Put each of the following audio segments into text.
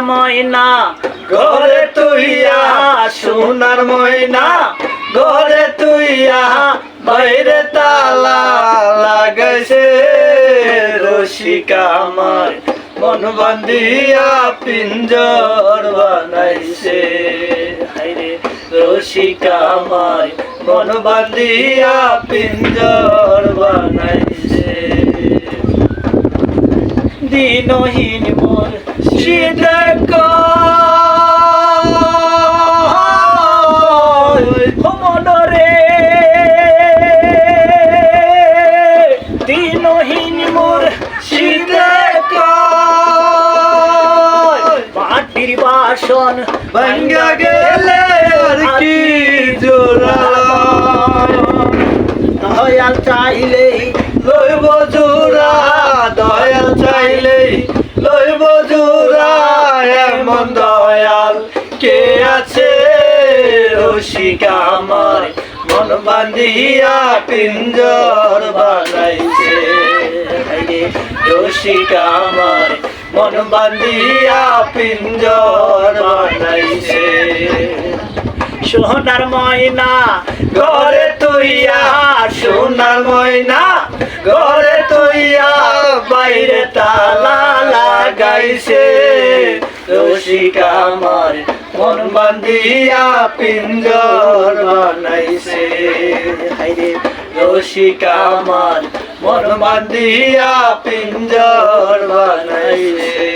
ময়না ঘরে তুইয়া সোনার ময়না ঘরে তুইয়া বাইরে তালা লাগাইছে রসিকা আমার মন বান্ধিয়া পিঞ্জর বানাইছে হায়রে রসিকা আমার মন বান্ধিয়া পিঞ্জর বানাইছে দিনহীন মোর শীত মনরে দিনহীন মোর শীত মাটির বাসন ভাঙ্গা গেলে আর কি জোড়া দয়াল চাইলেই লইব জোড়া দয়াল চাইলেই লইব জোড়া এমন দয়াল কে আছে রসিকা আমার মন বান্ধিয়া পিঞ্জর বানাইছে রসিকা আমার মন বান্ধিয়া পিঞ্জর বানাইছে সোনার ময়না ঘরে তুইয়া সোনার ময়না ঘরে তুইয়া বাইরে তালা লাগাইছে রসিকা আমার মন বান্ধিয়া পিঞ্জর বানাইছে হায়রে রসিকা আমার মন বান্ধিয়া পিঞ্জর বানাইছে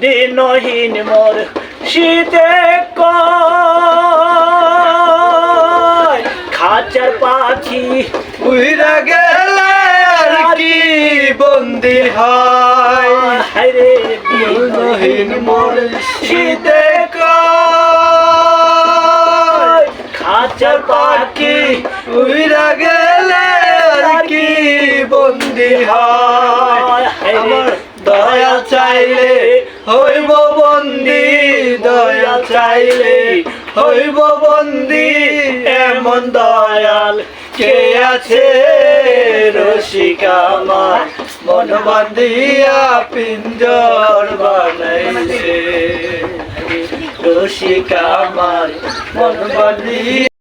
দিনহীন মোর শীতে খাঁচার পাখি উইরা গেলে আর কি বন্দি হয় হায়রে দিনহীন মোর শীতে খাঁচার পাখি উইরা গেলে আর কি বন্দি হয় আমার দয়াল চাইলে হইব বন্দি দয়াল চাইলে হইব বন্দি এমন দয়াল কে আছে রসিকা আমার মন বান্ধিয়া পিঞ্জর বানাইছে রসিকা আমার মন বান্ধিয়া